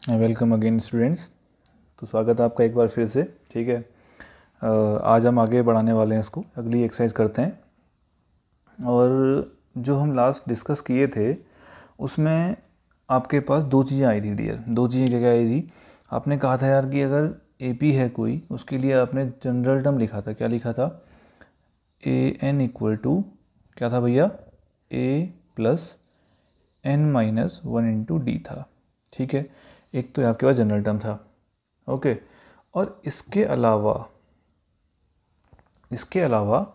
Welcome again students. तो स्वागत है आपका एक बार फिर से। ठीक है, आज हम आगे बढ़ाने वाले हैं इसको, अगली एक्सरसाइज करते हैं। और जो हम लास्ट डिस्कस किए थे उसमें आपके पास दो चीज़ें आई थी डियर। दो चीज़ें क्या क्या आई थी? आपने कहा था यार कि अगर एपी है कोई, उसके लिए आपने जनरल टर्म लिखा था। क्या लिखा था? ए एन इक्वल टू क्या था भैया? A plus N minus one into D था। ठीक है, एक तो आपके पास जनरल टर्म था। ओके, और इसके अलावा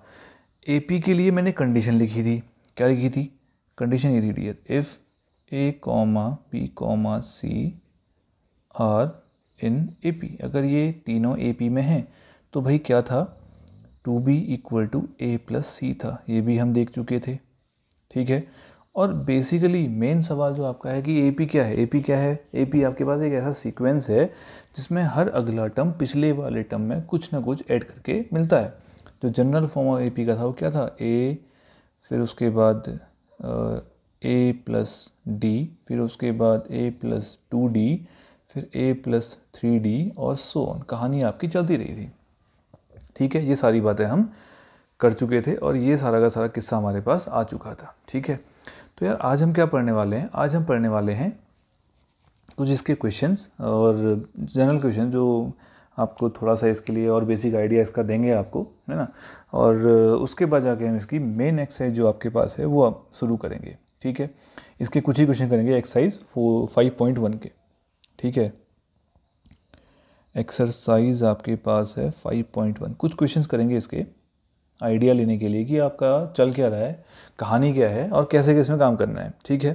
एपी के लिए मैंने कंडीशन लिखी थी। क्या लिखी थी? कंडीशन ये थी dear, if A comma B comma C are in AP, अगर ये तीनों एपी में हैं तो भाई क्या था? To be equal to A plus C था। ये भी हम देख चुके थे। ठीक है, और बेसिकली मेन सवाल जो आपका है कि एपी क्या है? एपी क्या है? एपी आपके पास एक ऐसा सीक्वेंस है जिसमें हर अगला टर्म पिछले वाले टर्म में कुछ ना कुछ ऐड करके मिलता है। जो जनरल फॉर्म ऑफ एपी का था वो क्या था? ए, फिर उसके बाद ए प्लस डी, फिर उसके बाद ए प्लस टू डी, फिर ए प्लस थ्री डी और सो ऑन। कहानी आपकी चलती रही थी। ठीक है, ये सारी बातें हम कर चुके थे और ये सारा का सारा किस्सा हमारे पास आ चुका था। ठीक है, तो यार आज हम क्या पढ़ने वाले हैं? आज हम पढ़ने वाले हैं कुछ इसके क्वेश्चंस और जनरल क्वेश्चन जो आपको थोड़ा सा इसके लिए और बेसिक आइडिया इसका देंगे आपको, है ना। और उसके बाद जाके हम इसकी मेन एक्सरसाइज जो आपके पास है वो आप शुरू करेंगे। ठीक है, इसके कुछ ही क्वेश्चन करेंगे एक्सरसाइज 5.1 के। ठीक है, एक्सरसाइज आपके पास है 5.1। कुछ क्वेश्चंस करेंगे इसके आइडिया लेने के लिए कि आपका चल क्या रहा है, कहानी क्या है और कैसे कैसे में काम करना है। ठीक है,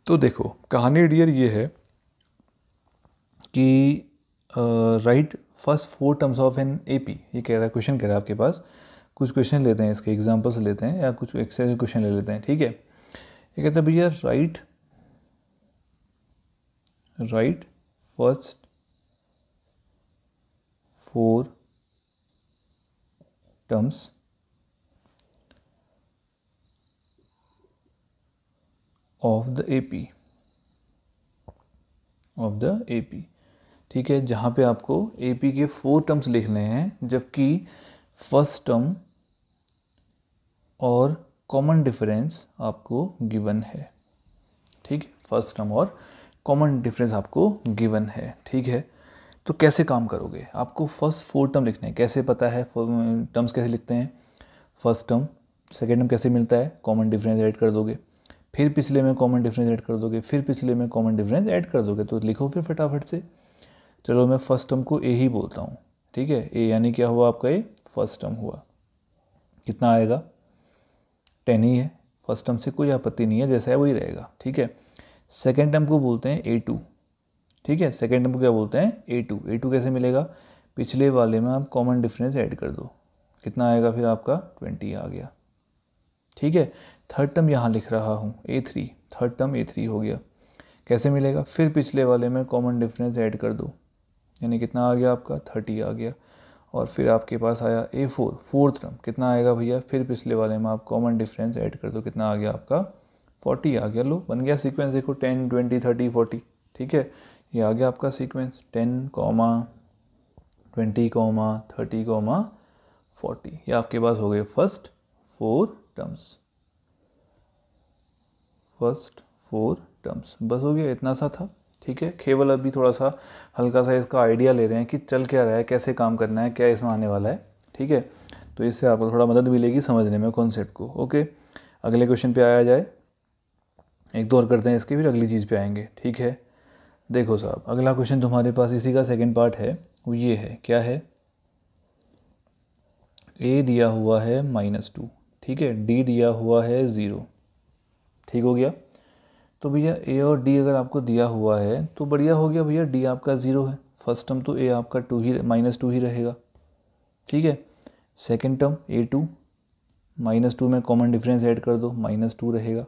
तो देखो कहानी डियर ये है कि right first four terms of an AP. ये कह रहा है, क्वेश्चन कह रहा है आपके पास। कुछ क्वेश्चन लेते हैं, इसके एग्जांपल्स लेते हैं या कुछ एक्सरसाइज क्वेश्चन ले लेते हैं। ठीक है, ये कहता है भैया right first four terms of the AP. ठीक है, जहाँ पे आपको एपी के 4 टर्म्स लिखने हैं, जबकि फर्स्ट टर्म और कॉमन डिफरेंस आपको गिवन है। ठीक है, फर्स्ट टर्म और कॉमन डिफरेंस आपको गिवन है। ठीक है, तो कैसे काम करोगे? आपको फर्स्ट 4 टर्म लिखने हैं। कैसे पता है टर्म्स कैसे लिखते हैं? फर्स्ट टर्म, सेकेंड टर्म कैसे मिलता है? कॉमन डिफरेंस ऐड कर दोगे, फिर पिछले में कॉमन डिफरेंस ऐड कर दोगे, फिर पिछले में कॉमन डिफरेंस ऐड कर दोगे। तो लिखो फिर फटाफट से। चलो मैं फर्स्ट टर्म को ए ही बोलता हूँ। ठीक है, ए यानी क्या हुआ आपका? ए फर्स्ट टर्म हुआ। कितना आएगा? 10 ही है। फर्स्ट टर्म से कोई आपत्ति नहीं है, जैसा है वही रहेगा। ठीक है, सेकेंड टर्म को बोलते हैं A2। ठीक है, सेकेंड टर्म को क्या बोलते हैं? A2 कैसे मिलेगा? पिछले वाले में आप कॉमन डिफरेंस ऐड कर दो। कितना आएगा फिर आपका? 20 आ गया। ठीक है, थर्ड टर्म यहाँ लिख रहा हूँ A3, थर्ड टर्म A3 हो गया। कैसे मिलेगा? फिर पिछले वाले में कॉमन डिफरेंस ऐड कर दो, यानी कितना आ गया आपका? 30 आ गया। और फिर आपके पास आया A4, फोर्थ टर्म। कितना आएगा भैया? फिर पिछले वाले में आप कॉमन डिफरेंस ऐड कर दो। कितना आ गया आपका? 40 आ गया। लो बन गया सीक्वेंस। देखो 10, 20, 30, 40। ठीक है, ये आ गया आपका सीक्वेंस 10, 20, 30, 40। ये आपके पास हो गए फर्स्ट 4 टर्म्स। बस हो गया, इतना सा था। ठीक है, केवल अभी थोड़ा सा हल्का सा इसका आइडिया ले रहे हैं कि चल क्या रहा है, कैसे काम करना है, क्या इसमें आने वाला है। ठीक है, तो इससे आपको थोड़ा मदद मिलेगी समझने में कॉन्सेप्ट को। ओके, अगले क्वेश्चन पे आया जाए। एक दो और करते हैं इसके, फिर अगली चीज़ पे आएंगे। ठीक है, देखो साहब, अगला क्वेश्चन तुम्हारे पास इसी का सेकेंड पार्ट है। वो ये है, क्या है? ए दिया हुआ है -2। ठीक है, डी दिया हुआ है 0। ठीक हो गया। तो भैया ए और डी अगर आपको दिया हुआ है तो बढ़िया हो गया भैया। डी आपका 0 है, फर्स्ट टर्म तो ए आपका 2 ही -2 ही रहेगा। ठीक है, सेकेंड टर्म A2, -2 में कॉमन डिफरेंस ऐड कर दो, -2 रहेगा।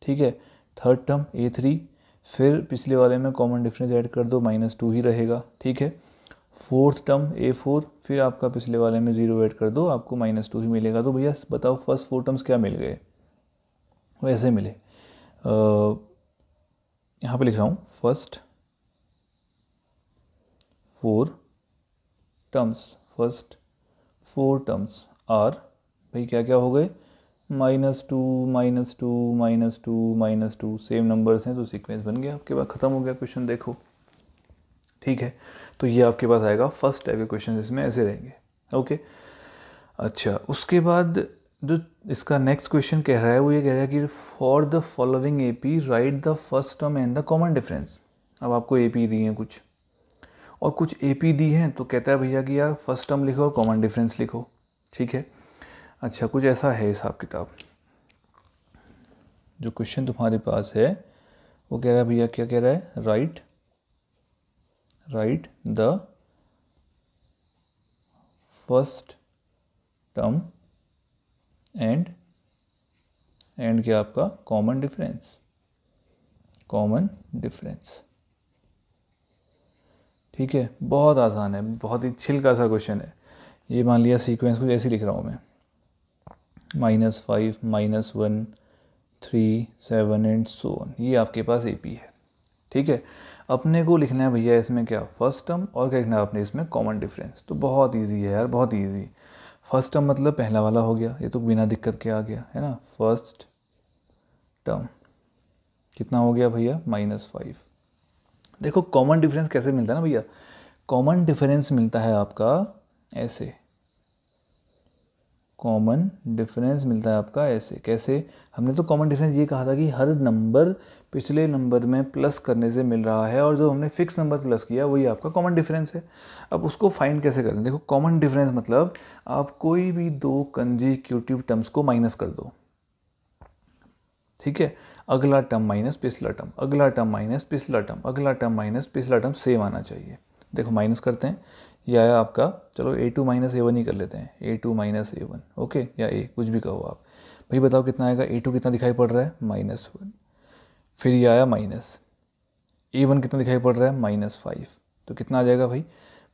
ठीक है, थर्ड टर्म A3, फिर पिछले वाले में कॉमन डिफरेंस ऐड कर दो, -2 ही रहेगा। ठीक है, फोर्थ टर्म A4, फिर आपका पिछले वाले में 0 ऐड कर दो, आपको -2 ही मिलेगा। तो भैया बताओ फर्स्ट 4 टर्म्स क्या मिल गए? वैसे मिले। यहाँ पे लिख रहा हूँ first 4 terms, first 4 terms are, भाई क्या क्या हो गए, -2 -2 -2 -2, सेम नंबर्स हैं तो सीक्वेंस बन गया आपके पास, ख़त्म हो गया क्वेश्चन। देखो ठीक है, तो ये आपके पास आएगा फर्स्ट टाइप के क्वेश्चन, इसमें ऐसे रहेंगे। ओके, अच्छा उसके बाद जो इसका नेक्स्ट क्वेश्चन कह रहा है वो ये कह रहा है कि for the following AP right the first term and the common difference. अब आपको एपी दी हैं कुछ और कुछ एपी दी हैं, तो कहता है भैया कि यार फर्स्ट टर्म लिखो और कॉमन डिफरेंस लिखो। ठीक है, अच्छा कुछ ऐसा है हिसाब किताब। जो क्वेश्चन तुम्हारे पास है वो कह रहा है भैया, क्या कह रहा है, right the first term and क्या आपका कॉमन डिफरेंस। ठीक है, बहुत आसान है, बहुत ही छिल का सा क्वेश्चन है। ये मान लिया सीक्वेंस कुछ ऐसे लिख रहा हूँ मैं, -5 -1 3 7 एंड सो ऑन, ये आपके पास एपी है। ठीक है, अपने को लिखना है भैया इसमें क्या, फर्स्ट टर्म और क्या लिखना है आपने इसमें, कॉमन डिफरेंस। तो बहुत इजी है यार, बहुत इजी। फर्स्ट टर्म मतलब पहला वाला हो गया, ये तो बिना दिक्कत के आ गया है ना। फर्स्ट टर्म कितना हो गया भैया, -5। देखो कॉमन डिफरेंस कैसे मिलता है ना भैया, कॉमन डिफरेंस मिलता है आपका ऐसे, कॉमन डिफरेंस मिलता है आपका ऐसे। कैसे, हमने तो कॉमन डिफरेंस ये कहा था कि हर नंबर पिछले नंबर में प्लस करने से मिल रहा है और जो हमने फिक्स नंबर प्लस किया वही आपका कॉमन डिफरेंस है। अब उसको फाइंड कैसे करें, देखो कॉमन डिफरेंस मतलब आप कोई भी दो कंजिक्यूटिव टर्म्स को माइनस कर दो। ठीक है, अगला टर्म माइनस पिछला टर्म, अगला टर्म माइनस पिछला टर्म, अगला टर्म माइनस पिछला टर्म, सेम आना चाहिए। देखो माइनस करते हैं, ये आया आपका, चलो a2 - a1 ही कर लेते हैं, a2 - a1, ओके, या a कुछ भी कहो आप। भाई बताओ कितना आएगा, a2 कितना दिखाई पड़ रहा है, -1, फिर ये आया माइनस, a1 कितना दिखाई पड़ रहा है, -5, तो कितना आ जाएगा भाई,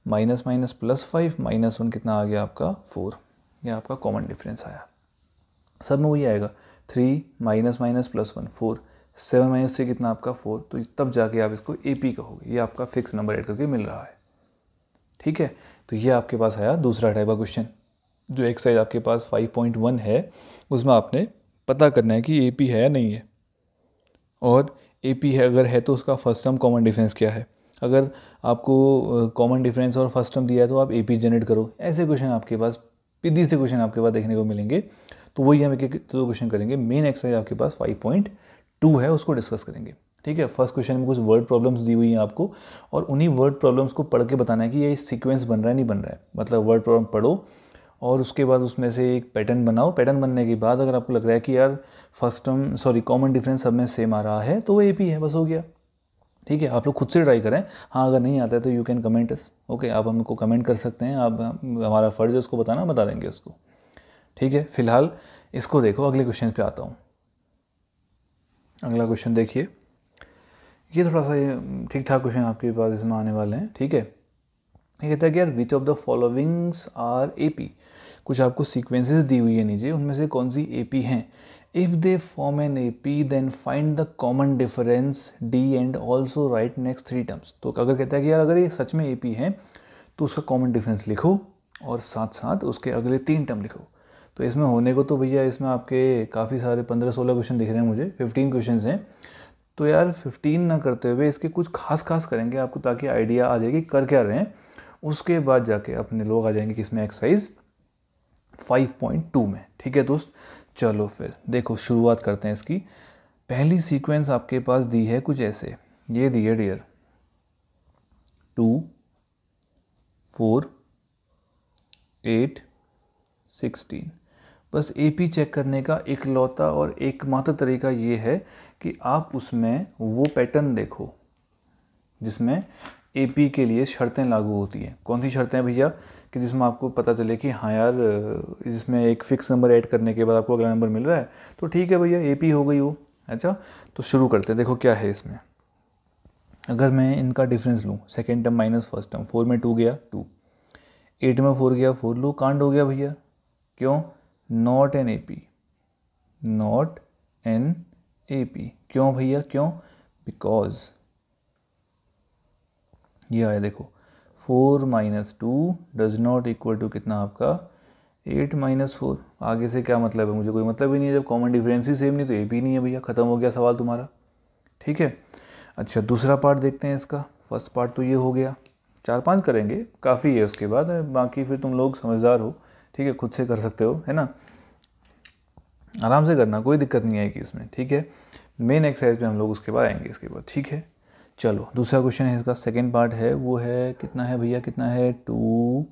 माइनस माइनस +5 -1 कितना आ गया आपका 4। यह आपका कॉमन डिफरेंस आया, सब में वही आएगा, 3 -1 4, 7 - 3 कितना आपका 4, तो तब जाके आप इसको AP कहोगे, ये आपका फिक्स नंबर ऐड करके मिल रहा है। ठीक है, तो ये आपके पास आया दूसरा टाइप का क्वेश्चन। जो एक्सरसाइज आपके पास 5.1 है उसमें आपने पता करना है कि AP है या नहीं है, और AP है अगर है तो उसका फर्स्ट टर्म कॉमन डिफरेंस क्या है। अगर आपको कॉमन डिफरेंस और फर्स्ट टर्म दिया है तो आप AP जनरेट करो। ऐसे क्वेश्चन आपके पास, सीधी से क्वेश्चन आपके पास देखने को मिलेंगे। तो वही हम एक दो क्वेश्चन करेंगे। मेन एक्सरसाइज आपके पास 5.2 है, उसको डिस्कस करेंगे। ठीक है, फर्स्ट क्वेश्चन में कुछ वर्ड प्रॉब्लम्स दी हुई हैं आपको, और उन्हीं वर्ड प्रॉब्लम्स को पढ़ के बताना है कि ये सीक्वेंस बन रहा है नहीं बन रहा है। मतलब वर्ड प्रॉब्लम पढ़ो और उसके बाद उसमें से एक पैटर्न बनाओ। पैटर्न बनने के बाद अगर आपको लग रहा है कि यार फर्स्ट टर्म कॉमन डिफरेंस सब में सेम आ रहा है तो वो AP है, बस हो गया। ठीक है, आप लोग खुद से ट्राई करें। हाँ, अगर नहीं आता है तो you can comment us, okay, आप हमको कमेंट कर सकते हैं। आप, हमारा फ़र्ज़ है उसको बताना, बता देंगे उसको। ठीक है, फिलहाल इसको देखो, अगले क्वेश्चन पे आता हूँ। अगला क्वेश्चन देखिए, ये थोड़ा सा ठीक ठाक क्वेश्चन आपके पास इसमें आने वाले हैं। ठीक है, ये कहता है कि यार which of the followings are AP। कुछ आपको सीक्वेंसेस दी हुई है नीचे, उनमें से कौन सी AP हैं। If they form an AP then find the common difference D and also write next 3 terms. तो अगर कहता है कि यार अगर ये सच में AP है तो उसका कॉमन डिफरेंस लिखो और साथ साथ उसके अगले 3 टर्म लिखो। तो इसमें होने को तो भैया इसमें आपके काफ़ी सारे 15-16 क्वेश्चन दिख रहे हैं मुझे, 15 क्वेश्चन हैं। तो यार 15 ना करते हुए इसके कुछ खास करेंगे आपको, ताकि आइडिया आ जाएगी कर क्या रहे हैं। उसके बाद जाके अपने लोग आ जाएंगे किसमें, एक्सरसाइज 5.2 में। ठीक है दोस्त, चलो फिर देखो शुरुआत करते हैं इसकी। पहली सीक्वेंस आपके पास दी है कुछ ऐसे, ये दी है डियर 2 4 8 16। बस AP चेक करने का इकलौता और एकमात्र तरीका ये है कि आप उसमें वो पैटर्न देखो जिसमें AP के लिए शर्तें लागू होती हैं। कौन सी शर्तें हैं भैया, कि जिसमें आपको पता चले कि हाँ यार जिसमें एक फ़िक्स नंबर ऐड करने के बाद आपको अगला नंबर मिल रहा है तो ठीक है भैया AP हो गई वो। अच्छा, तो शुरू करते हैं। देखो क्या है इसमें, अगर मैं इनका डिफरेंस लूँ, second term minus first term, 4 में 2 गया 2, 8 में 4 गया 4, लो कांड हो गया भैया। क्यों, not an AP, not an AP। क्यों भैया, क्यों, बिकॉज ये आया देखो 4 minus 2 does not equal to कितना आपका 8 माइनस 4। आगे से क्या मतलब है, मुझे कोई मतलब ही नहीं है, जब कॉमन डिफरेंस ही सेम नहीं तो ए पी नहीं है भैया, ख़त्म हो गया सवाल तुम्हारा। ठीक है, अच्छा दूसरा पार्ट देखते हैं इसका। फर्स्ट पार्ट तो ये हो गया, 4-5 करेंगे काफ़ी है, उसके बाद बाकी फिर तुम लोग समझदार हो, ठीक है, खुद से कर सकते हो, है ना, आराम से करना, कोई दिक्कत नहीं आएगी इसमें। ठीक है, मेन एक्सरसाइज में हम लोग उसके बाद आएंगे इसके बाद। ठीक है, चलो दूसरा क्वेश्चन है इसका, सेकेंड पार्ट है, वो है कितना है भैया, कितना है 2,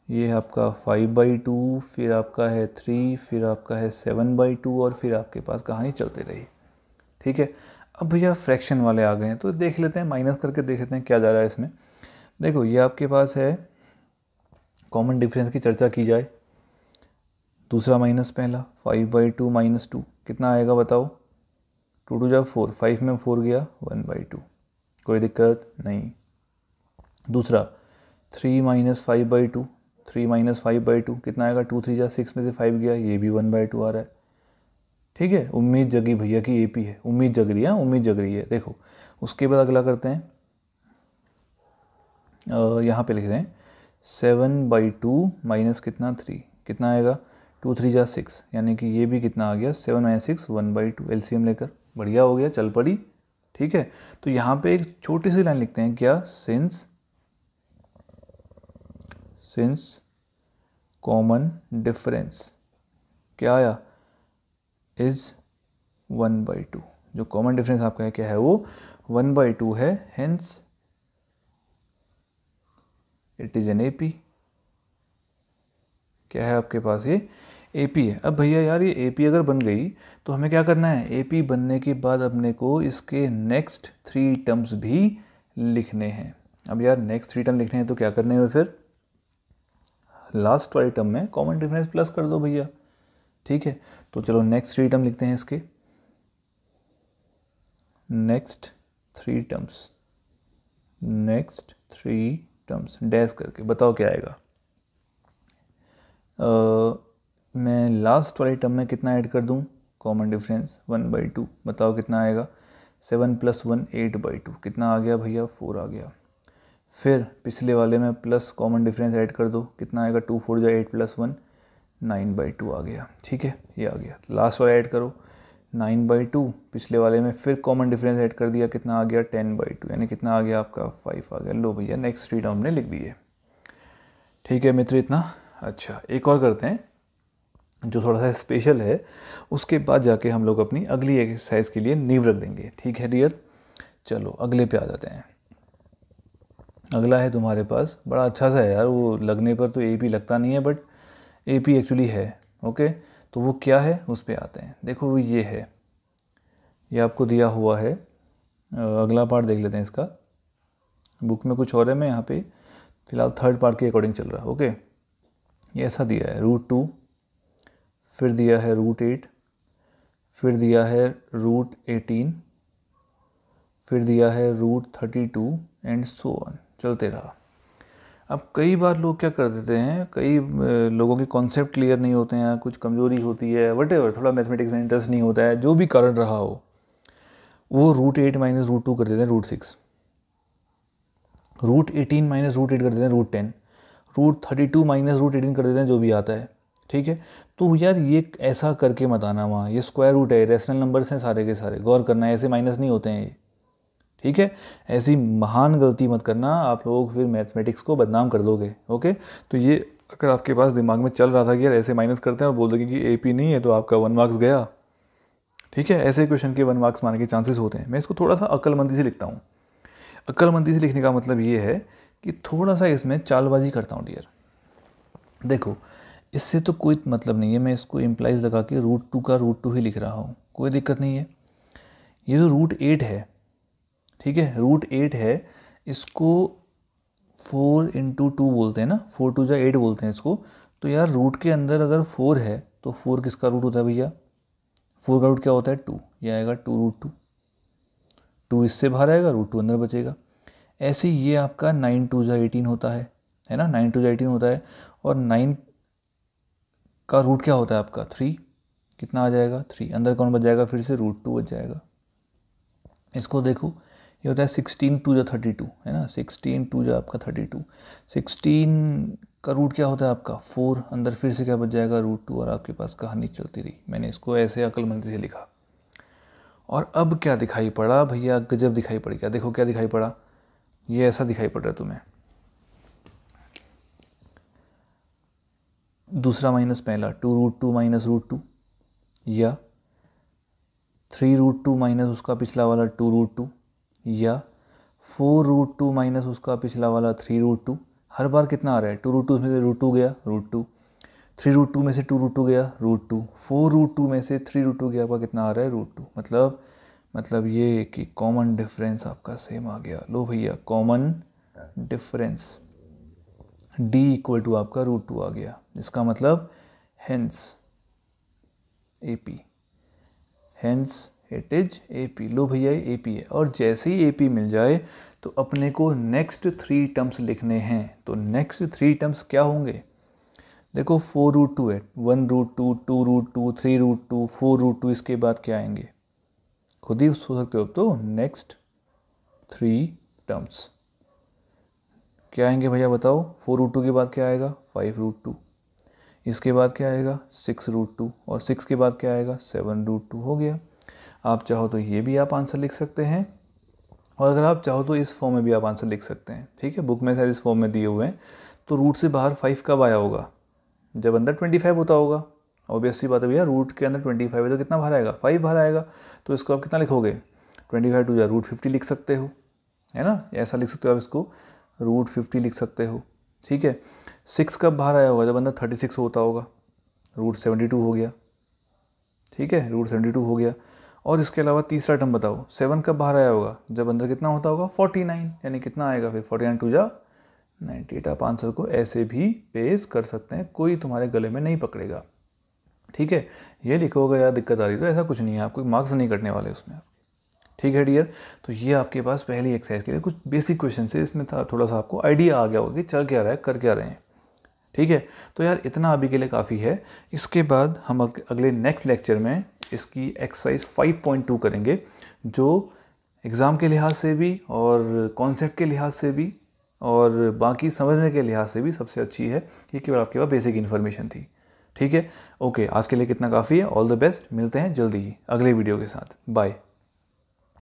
ये आपका 5/2, फिर आपका है 3, फिर आपका है 7/2 और फिर आपके पास कहानी चलती रही। ठीक है, अब भैया फ्रैक्शन वाले आ गए हैं तो देख लेते हैं, माइनस करके देख लेते हैं क्या जा रहा है इसमें। देखो ये आपके पास है, कॉमन डिफरेंस की चर्चा की जाए, दूसरा माइनस पहला, 5/2 माइनस 2 कितना आएगा बताओ, 2 2 जा 4, 5 में 4 गया 1/2, कोई दिक्कत नहीं। दूसरा 3 माइनस 5/2, 3 माइनस 5/2 कितना आएगा, 2 3 जा 6 में से 5 गया, ये भी 1/2 आ रहा है। ठीक है, उम्मीद जगी भैया की एपी है, उम्मीद जग रही है, उम्मीद जग रही है। देखो उसके बाद अगला करते हैं, यहाँ पे लिख रहे हैं 7/2 माइनस कितना 3, कितना आएगा, 2 3 जा 6, यानी कि ये भी कितना आ गया 7 माइनस 6 1/2, एलसीएम लेकर बढ़िया हो गया, चल पड़ी। ठीक है, तो यहाँ पे एक छोटी सी लाइन लिखते हैं क्या, सिंस कॉमन डिफरेंस क्या आया, इज 1/2, जो कॉमन डिफरेंस आपका है क्या है, वो 1/2 है, hence it is an AP. क्या है आपके पास, ये एपी है। अब भैया यार ये एपी अगर बन गई तो हमें क्या करना है, एपी बनने के बाद अपने को इसके नेक्स्ट 3 टर्म्स भी लिखने हैं। अब यार नेक्स्ट 3 टर्म लिखने हैं तो क्या करने हैं, फिर लास्ट वाले टर्म में कॉमन डिफरेंस प्लस कर दो भैया। ठीक है, तो चलो नेक्स्ट 3 टर्म लिखते हैं इसके, नेक्स्ट 3 टर्म्स डैश करके बताओ क्या आएगा। मैं लास्ट वाले टर्म में कितना ऐड कर दूं, कॉमन डिफरेंस 1/2, बताओ कितना आएगा, 7 + 1 8/2, कितना आ गया भैया 4 आ गया। फिर पिछले वाले में प्लस कॉमन डिफरेंस ऐड कर दो, कितना आएगा 2 4 जा 8 + 1 9/2 आ गया। ठीक है, ये आ गया, लास्ट वाला ऐड करो 9/2, पिछले वाले में फिर कॉमन डिफरेंस ऐड कर दिया, कितना आ गया 10/2, यानी कितना आ गया आपका 5 आ गया। लो भैया नेक्स्ट 3 टर्म ने लिख दिए। ठीक है मित्र, इतना। अच्छा एक और करते हैं जो थोड़ा सा स्पेशल है, उसके बाद जाके हम लोग अपनी अगली एक्सरसाइज के लिए नींव रख देंगे। ठीक है डियर, चलो अगले पे आ जाते हैं। अगला है तुम्हारे पास, बड़ा अच्छा सा है यार, वो लगने पर तो एपी लगता नहीं है बट एपी एक्चुअली है। ओके, तो वो क्या है उस पे आते हैं। देखो वो ये है, ये आपको दिया हुआ है, अगला पार्ट देख लेते हैं इसका। बुक में कुछ और है, मैं यहाँ पे फिलहाल थर्ड पार्ट के अकॉर्डिंग चल रहा है। ओके, ये ऐसा दिया है √2, फिर दिया है √8, फिर दिया है √18, फिर दिया है √32 एंड सो ऑन, चलते रहा। अब कई बार लोग क्या कर देते हैं, कई लोगों के कॉन्सेप्ट क्लियर नहीं होते हैं, कुछ कमज़ोरी होती है, वटेवर, थोड़ा मैथमेटिक्स में इंटरेस्ट नहीं होता है, जो भी कारण रहा हो, वो √8 माइनस √2 कर देते हैं √6, √18 माइनस √8 कर देते हैं √10, √32 माइनस √18 कर देते हैं, जो भी आता है। ठीक है, तो यार ये ऐसा करके मत आना वहाँ, ये स्क्वायर रूट है, रेशनल नंबर्स हैं सारे के सारे, गौर करना है, ऐसे माइनस नहीं होते हैं ये। ठीक है, ऐसी महान गलती मत करना, आप लोग फिर मैथमेटिक्स को बदनाम कर दोगे। ओके, तो ये अगर आपके पास दिमाग में चल रहा था कि यार ऐसे माइनस करते हैं और बोल दोगे कि एपी नहीं है तो आपका 1 मार्क्स गया। ठीक है, ऐसे क्वेश्चन के 1 मार्क्स मारने के चांसेस होते हैं। मैं इसको थोड़ा सा अक्लमंदी से लिखता हूँ। अक्लमंदी से लिखने का मतलब ये है कि थोड़ा सा इसमें चालबाजी करता हूँ डियर। देखो इससे तो कोई मतलब नहीं है, मैं इसको इम्प्लाइज लगा के √2 का √2 ही लिख रहा हूँ, कोई दिक्कत नहीं है। ये जो √8 है, ठीक है, √8 है, इसको 4 × 2 बोलते हैं ना, 4 2 जा 8 बोलते हैं इसको। तो यार रूट के अंदर अगर 4 है तो 4 किसका रूट होता है भैया, 4 का रूट क्या होता है 2, ये आएगा 2√2, 2 इससे बाहर आएगा, √2 अंदर बचेगा। ऐसे ही ये आपका 9 2 जा 18 होता है ना, 9 2 जा 18 होता है, और 9 का रूट क्या होता है आपका 3, कितना आ जाएगा 3, अंदर कौन बच जाएगा फिर से √2 बच जाएगा। इसको देखो, ये होता है 16 टू जा 32, है ना, 16 टू जा आपका 32, 16 का रूट क्या होता है आपका 4, अंदर फिर से क्या बच जाएगा √2, और आपके पास कहानी चलती रही। मैंने इसको ऐसे अक्लमंदी से लिखा। और अब क्या दिखाई पड़ा भैया, गजब दिखाई पड़ी। क्या देखो क्या दिखाई पड़ा, ये ऐसा दिखाई पड़ रहा है तुम्हें, दूसरा माइनस पहला, 2√2 माइनस √2, या 3√2 माइनस उसका पिछला वाला 2√2, या 4√2 माइनस उसका पिछला वाला 3√2। हर बार कितना आ रहा है, 2√2 में से √2 गया √2, 3√2 में से 2√2 गया √2, 4√2 में से 3√2 गया, आपका कितना आ रहा है √2। मतलब ये कि कॉमन डिफरेंस आपका सेम आ गया। लो भैया, common difference d equal to आपका √2 आ गया। इसका मतलब hence AP, hence it is AP। लो भैया ये AP है, और जैसे ही AP मिल जाए तो अपने को नेक्स्ट 3 टर्म्स लिखने हैं। तो नेक्स्ट 3 टर्म्स क्या होंगे, देखो 4√2 है, 1√2, 2√2, 3√2, 4√2, इसके बाद क्या आएंगे खुद ही सोच सकते हो। तो नेक्स्ट 3 टर्म्स क्या आएंगे भैया बताओ, 4√2 के बाद क्या आएगा 5√2, इसके बाद क्या आएगा 6√2, और 6 के बाद क्या आएगा 7√2। हो गया। आप चाहो तो ये भी आप आंसर लिख सकते हैं, और अगर आप चाहो तो इस फॉर्म में भी आप आंसर लिख सकते हैं। ठीक है, बुक में शायद इस फॉर्म में दिए हुए हैं। तो रूट से बाहर 5 कब आया होगा, जब अंदर 25 होता होगा। ऑब्वियसली बात है भैया, रूट के अंदर 25 है तो कितना बाहर आएगा 5 बाहर आएगा। तो इसको आप कितना लिखोगे, 25 टू या √50 लिख सकते हो, है ना, ऐसा लिख सकते हो आप इसको, √50 लिख सकते हो। ठीक है, 6 कब बाहर आया होगा, जब अंदर 36 होता होगा, √72 हो गया। ठीक है, √72 हो गया। और इसके अलावा तीसरा टर्म बताओ, 7 कब बाहर आया होगा, जब अंदर कितना होता होगा 49, यानी कितना आएगा फिर 49 टू जा 98। आप आंसर को ऐसे भी पेश कर सकते हैं, कोई तुम्हारे गले में नहीं पकड़ेगा। ठीक है, ये लिखोगे यार दिक्कत आ रही तो ऐसा कुछ नहीं है, आपको मार्क्स नहीं कटने वाले उसमें। ठीक है डियर, तो ये आपके पास पहली एक्सरसाइज के लिए कुछ बेसिक क्वेश्चन है, इसमें थोड़ा सा आपको आइडिया आ गया होगा कि चल क्या रहा है, कर क्या रहे हैं। ठीक है, तो यार इतना अभी के लिए काफ़ी है। इसके बाद हम अगले नेक्स्ट लेक्चर में इसकी एक्सरसाइज 5.2 करेंगे, जो एग्ज़ाम के लिहाज से भी और कॉन्सेप्ट के लिहाज से भी और बाकी समझने के लिहाज से भी सबसे अच्छी है। ये केवल आपके पास बेसिक इन्फॉर्मेशन थी। ठीक है, ओके, आज के लिए कितना काफ़ी है। ऑल द बेस्ट, मिलते हैं जल्दी ही अगले वीडियो के साथ। बाय।